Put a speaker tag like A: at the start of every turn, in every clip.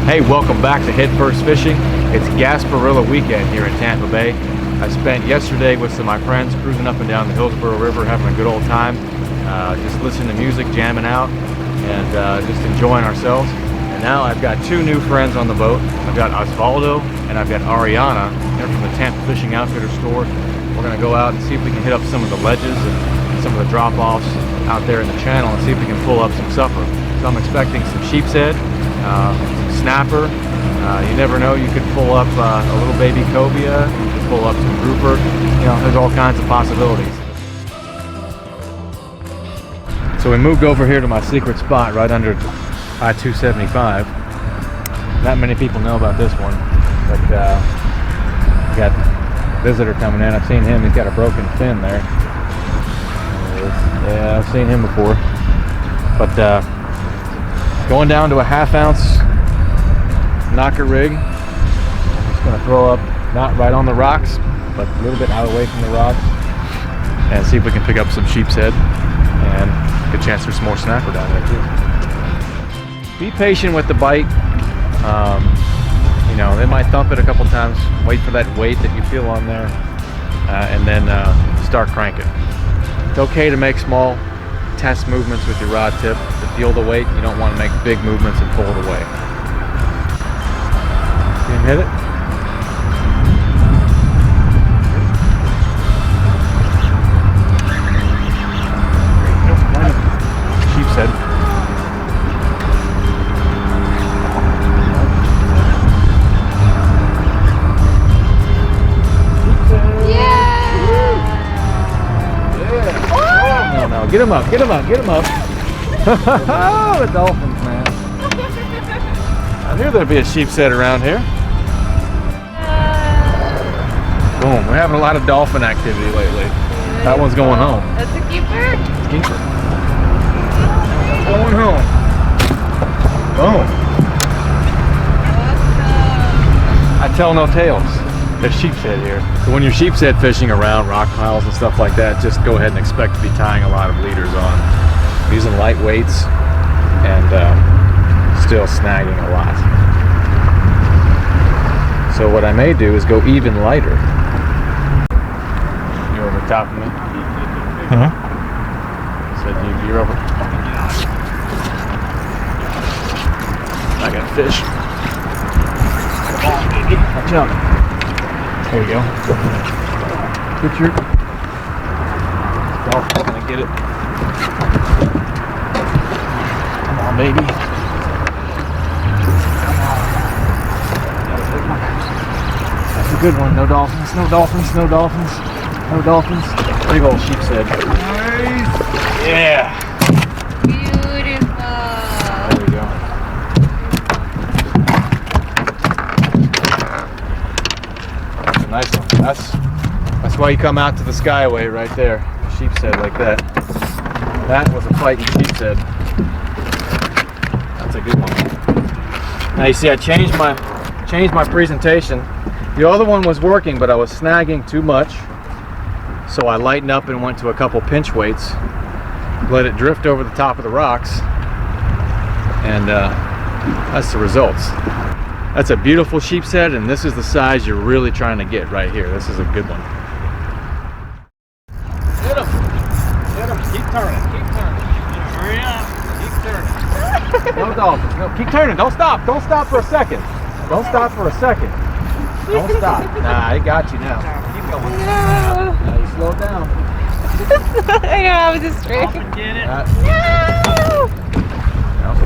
A: Hey, welcome back to Head First Fishing. It's Gasparilla weekend here in Tampa Bay. I spent yesterday with some of my friends cruising up and down the Hillsborough River, having a good old time, just listening to music, jamming out, and just enjoying ourselves. And now I've got two new friends on the boat. I've got Osvaldo and I've got Ariana. They're from the Tampa Fishing Outfitter store. We're going to go out and see if we can hit up some of the ledges and some of the drop-offs out there in the channel and see if we can pull up some supper. So I'm expecting some sheepshead, some snapper. You never know, you could pull up a little baby cobia, you could pull up some grouper. You know, there's all kinds of possibilities. So we moved over here to my secret spot right under I-275. Not many people know about this one, but we got a visitor coming in. I've seen him, he's got a broken fin there. Yeah, I've seen him before. But going down to a 1/2 ounce knocker rig. I'm just going to throw up, not right on the rocks, but a little bit out away from the rocks, and see if we can pick up some sheepshead and get a chance for some more snapper down there too. Be patient with the bite. You know, they might thump it a couple times, wait for that weight that you feel on there, and then start cranking. It's okay to make small test movements with your rod tip to feel the weight. You don't want to make big movements and pull it away. You can hit it. Sheepshead. No, get him up, get him up, get him up. Oh, the dolphins, man. I knew there'd be a sheepshead around here. Boom, we're having a lot of dolphin activity lately. That one's going home.
B: That's a keeper?
A: Keeper. Going home. Boom. I tell no tales. There's sheepshead here. So when you're sheepshead fishing around rock piles and stuff like that, just go ahead and expect to be tying a lot of leaders on. I'm using light weights and still snagging a lot. So what I may do is go even lighter. You're over top of me? Huh? Said you're over. I got a fish. Come on, baby. Watch out. There you go. Get your dolphin. I'm gonna get it. Come on, baby. That's a good one. No dolphins, no dolphins, no dolphins, no dolphins. Big old sheepshead. Nice. Yeah.
B: Beautiful.
A: There we go. That's a nice one. That's why you come out to the Skyway right there. Sheepshead like that. That was a fighting sheepshead. That's a good one. Now you see I changed my presentation. The other one was working, but I was snagging too much. So I lightened up and went to a couple pinch weights. Let it drift over the top of the rocks. And that's the results. That's a beautiful sheepshead, and this is the size you're really trying to get right here. This is a good one. Hit him! Hit him! Keep turning! Keep turning! Hurry up! Keep turning! No dolphins! No, keep turning! Don't stop! Don't stop for a second! Don't stop for a second! Don't stop! Nah, I got you now. Keep going.
B: No.
A: Now you slow down.
B: I know, I was just straight.
A: Get it.
B: No.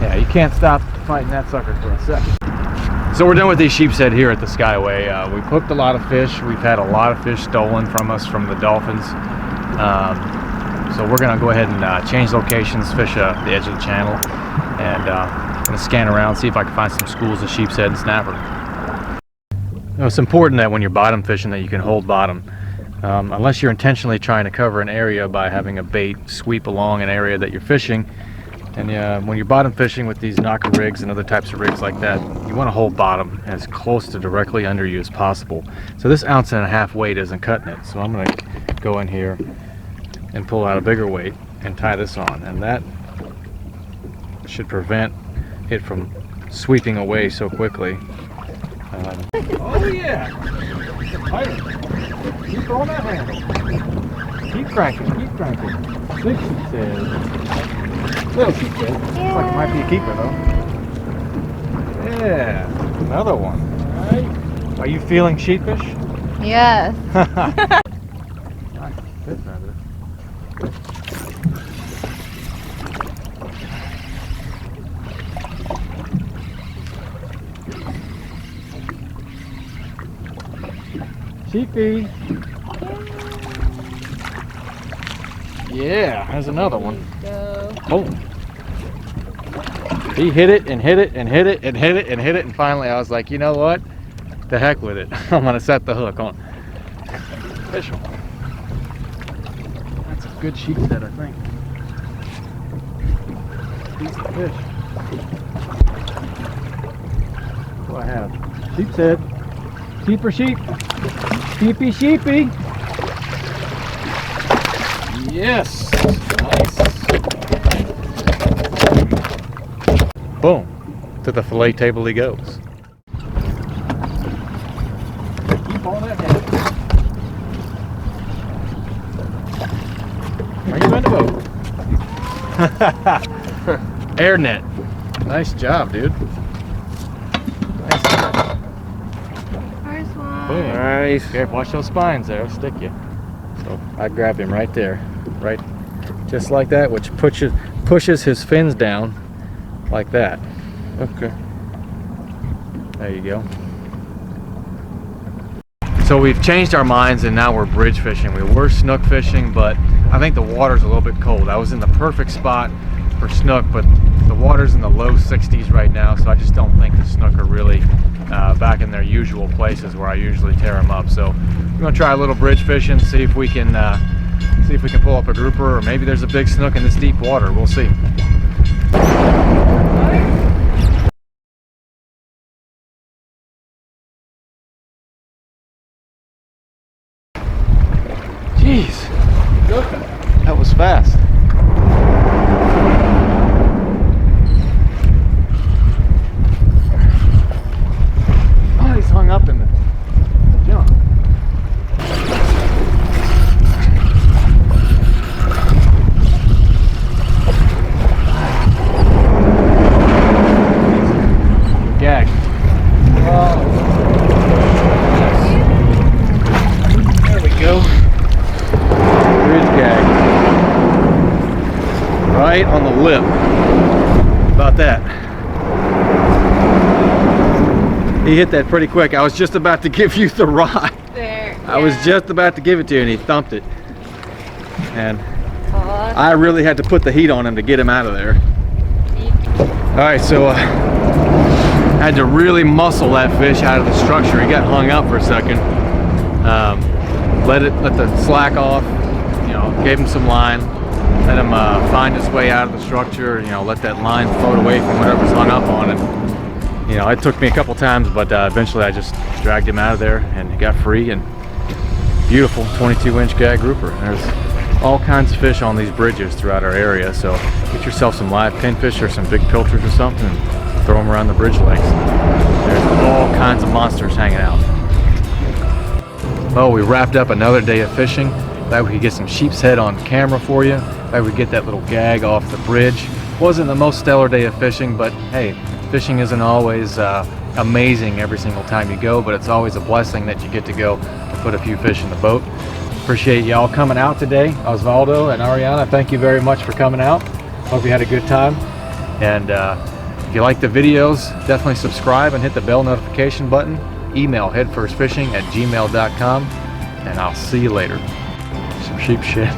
A: Yeah, you can't stop fighting that sucker for a second. So we're done with these sheepshead here at the Skyway. We've hooked a lot of fish. We've had a lot of fish stolen from us from the dolphins. So we're gonna go ahead and change locations, fish the edge of the channel, and I'm gonna scan around, see if I can find some schools of sheepshead and snapper. You know, it's important that when you're bottom fishing that you can hold bottom. Unless you're intentionally trying to cover an area by having a bait sweep along an area that you're fishing. And when you're bottom fishing with these knocker rigs and other types of rigs like that, you want to hold bottom as close to directly under you as possible. So this 1.5 ounce weight isn't cutting it. So I'm going to go in here and pull out a bigger weight and tie this on. And that should prevent it from sweeping away so quickly. Oh yeah! Keep on that handle. Keep cranking, keep cranking. Big sheepshead. Little sheepshead. Looks like it might be a keeper though. Yeah, another one. Alright. Are you feeling sheepish?
B: Yes.
A: Nice fit feather. Sheepy. Yeah, there's another one. Oh. He hit it and hit it and hit it and hit it and hit it, and finally I was like, you know what? The heck with it. I'm gonna set the hook on. Fish him. That's a good sheepshead, I think. Decent fish. What do I have? Sheepshead. Sheep or sheep? Sheepy, sheepy. Yes. Nice. Boom. To the fillet table he goes. Keep on that head. Are you in the boat? Air net. Nice job, dude. Nice job.
B: First one.
A: Boom. Nice. Careful, watch those spines there, it'll stick you. So I grabbed him right there, right, just like that, which pushes his fins down like that. Okay. There you go. So we've changed our minds and now we're bridge fishing. We were snook fishing, but I think the water's a little bit cold. I was in the perfect spot for snook, but the water's in the low 60s right now, so I just don't think the snook are really back in their usual places where I usually tear them up. So we're gonna try a little bridge fishing, see if we can pull up a grouper, or maybe there's a big snook in this deep water. We'll see. Jeez, that was fast. Oh, he's hung up in the junk. Gag. Oh. There we go. Bridge gag. Right on the lip. About that. He hit that pretty quick. I was just about to give you the rod.
B: There.
A: I was just about to give it to you and he thumped it. And I really had to put the heat on him to get him out of there. Alright, so I had to really muscle that fish out of the structure. He got hung up for a second. Let the slack off, you know, gave him some line, let him find his way out of the structure, you know, let that line float away from whatever's hung up on it. You know, it took me a couple times, but eventually I just dragged him out of there and he got free, and beautiful 22-inch gag grouper. There's all kinds of fish on these bridges throughout our area, so get yourself some live pinfish or some big pilchers or something and throw them around the bridge legs. There's all kinds of monsters hanging out. Oh, we wrapped up another day of fishing. Glad we could get some sheepshead on camera for you. Glad we could get that little gag off the bridge. Wasn't the most stellar day of fishing, but hey, fishing isn't always amazing every single time you go, but it's always a blessing that you get to go and put a few fish in the boat. Appreciate y'all coming out today. Osvaldo and Ariana, thank you very much for coming out. Hope you had a good time. And if you like the videos, definitely subscribe and hit the bell notification button. Email headfirstfishing@gmail.com, and I'll see you later. Some sheepshead.